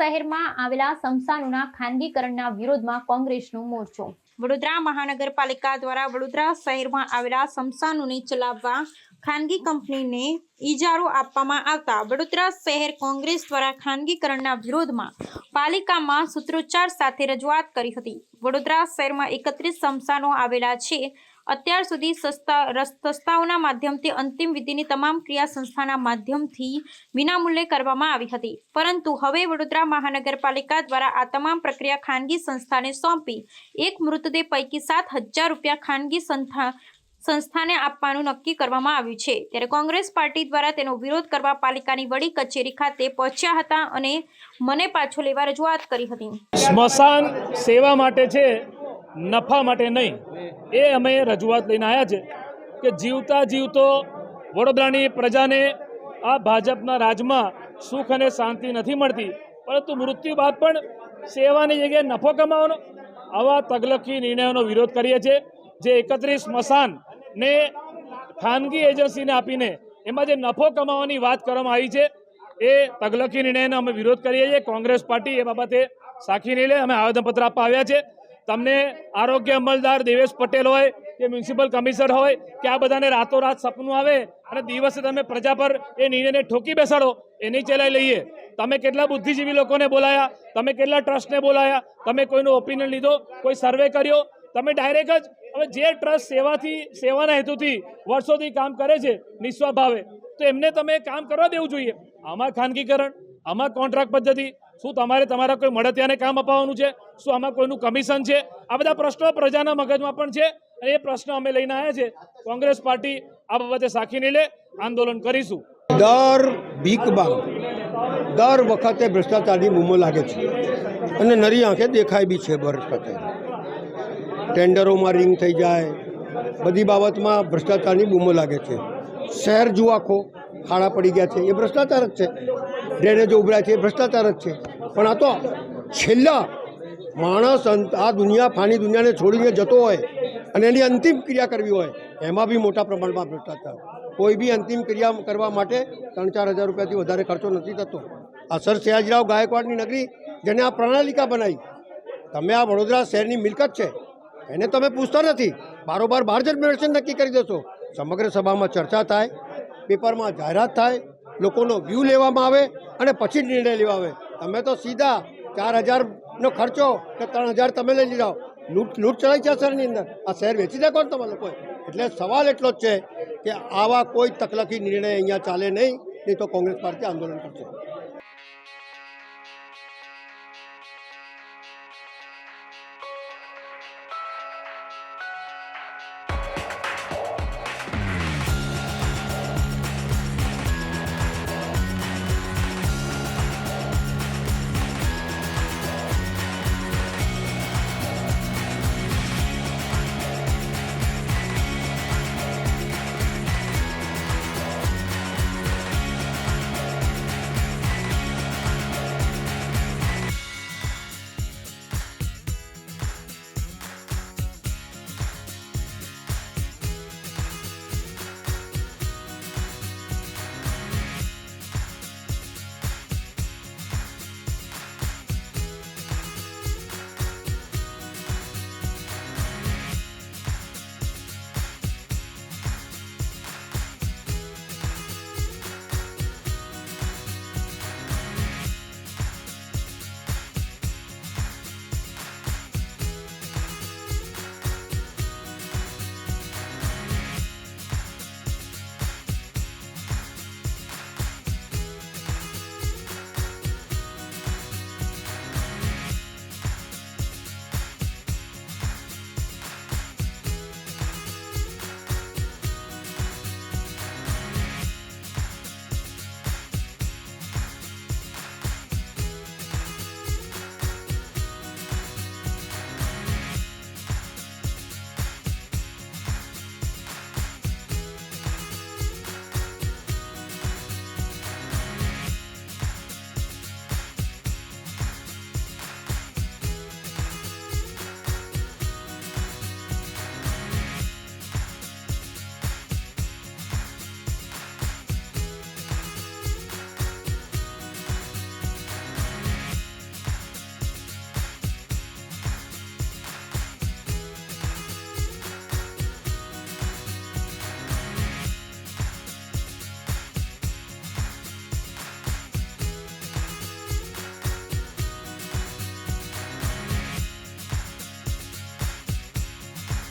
શહેરમાં આવેલા સ્મશાનોના ખાનગીકરણના વિરોધમાં કોંગ્રેસનો મોરચો। વડોદરા મહાનગરપાલિકા દ્વારા વડોદરા શહેરમાં આવેલા સ્મશાનોને ચલાવવા ખાનગી કંપનીને ઇજારો આપવામાં આવતા વડોદરા શહેર કોંગ્રેસ દ્વારા ખાનગીકરણના વિરોધમાં પાલિકામાં સૂત્રોચ્ચાર સાથે રજૂઆત કરી હતી। વડોદરા શહેરમાં 31 સ્મશાનો આવેલા છે। અત્યાર સુધી સંસ્થાઓના માધ્યમથી અંતિમ વિધિની તમામ ક્રિયા સંસ્થાના માધ્યમથી વિનામૂલ્યે કરવામાં આવી હતી, પરંતુ હવે વડોદરા મહાનગરપાલિકા દ્વારા આ તમામ પ્રક્રિયા ખાનગી સંસ્થાને સોંપી એક મૃતદેહ પૈકી 7,000 રૂપિયા ખાનગી સંસ્થાને આપવાનું નક્કી કરવામાં આવ્યું છે। ત્યારે કોંગ્રેસ પાર્ટી દ્વારા તેનો વિરોધ કરવા પાલિકાની વડી કચેરી ખાતે પહોંચ્યા હતા અને મને પાછો લેવા રજૂઆત કરી હતી। સ્મશાન સેવા માટે છે, નફા માટે નહીં। એ અમે રજૂઆત લઈને આવ્યા છે કે જીવતા જીવતો વડોદરાની પ્રજાને આ ભાજપના રાજમાં સુખ અને શાંતિ નથી મળતી, પરંતુ મૃત્યુ બાદ પણ સેવાની જગ્યાએ નફો કમાવાનો આવા તગલખી નિર્ણયોનો વિરોધ કરીએ છીએ। જે 31 સ્મશાનને ખાનગી એજન્સીને આપીને એમાં જે નફો કમાવાની વાત કરવામાં આવી છે એ તગલખી નિર્ણયનો અમે વિરોધ કરીએ છીએ। કોંગ્રેસ પાર્ટી એ બાબતે સાખી નહીં લે। અમે આવેદનપત્ર આપવા આવ્યા છે। તમને આરોગ્ય અમલદાર દેવેશ પટેલ હોય કે મ્યુનિસિપલ કમિશનર હોય કે આ બધાને રાતોરાત સપનું આવે અને દિવસે તમે પ્રજા પર એ નિર્ણયને ઠોકી બેસાડો, એ નહીં ચલાવી લઈએ। તમે કેટલા બુદ્ધિજીવી લોકોને બોલાયા, તમે કેટલા ટ્રસ્ટને બોલાયા, તમે કોઈનો ઓપિનિયન લીધો, કોઈ સર્વે કર્યો? તમે ડાયરેક્ટ જ હવે જે ટ્રસ્ટ સેવાના હેતુથી વર્ષોથી કામ કરે છે નિસ્વાર્થ ભાવે, તો એમને તમે કામ કરવા દેવું જોઈએ। આમાં ખાનગીકરણ, આમાં કોન્ટ્રાક્ટ પદ્ધતિ, શું તમારે તમારા કોઈ મળતિયાને કામ અપાવવાનું છે? શું આમાં કોઈનું કમિશન છે? આ બધા પ્રશ્નો પ્રજાના મગજમાં પણ છે અને એ પ્રશ્ન અમે લઈને આવ્યા છે। કોંગ્રેસ પાર્ટી આ બાબતે સાખી નહીં લે, આંદોલન કરીશું। દર ભીખબાગ દર વખતે ભ્રષ્ટાચારની બૂમો લાગે છે અને નરી આંખે દેખાય બી છે। ભ્રષ્ટાચાર ટેન્ડરોમાં રિંગ થઈ જાય, બધી બાબતમાં ભ્રષ્ટાચારની બૂમો લાગે છે। શહેર જુઓ, આખો ખાડા પડી ગયા છે, એ ભ્રષ્ટાચાર જ છે। ડ્રેનેજો ઉભરાય છે, એ ભ્રષ્ટાચાર જ છે। પણ આ તો છેલ્લા માણસ આ દુનિયા, ફાની દુનિયાને છોડીને જતો હોય અને એની અંતિમ ક્રિયા કરવી હોય, એમાં બી મોટા પ્રમાણમાં ભ્રષ્ટાચાર। કોઈ બી અંતિમ ક્રિયા કરવા માટે 3-4 હજાર રૂપિયાથી વધારે ખર્ચો નથી થતો। આ સર સયાજીરાવ ગાયકવાડની નગરી, જેને આ પ્રણાલિકા બનાવી, તમે આ વડોદરા શહેરની મિલકત છે, એને તમે પૂછતા નથી। બારોબાર બહાર જ મેન્શન નક્કી કરી દેશો। સમગ્ર સભામાં ચર્ચા થાય, પેપરમાં જાહેરાત થાય, લોકોનો વ્યૂ લેવામાં આવે અને પછી નિર્ણય લેવા આવે। તમે તો સીધા 4,000નો ખર્ચો કે 3,000 તમે લઈ લીધા, લૂંટ ચડાઈ છે શહેરની અંદર। આ શહેર વેચી દે કોણ તમે લોકોએ? એટલે સવાલ એટલો જ છે કે આવા કોઈ તકલકી નિર્ણય અહીંયા ચાલે નહીં, નહીં તો કોંગ્રેસ પાર્ટી આંદોલન કરશે।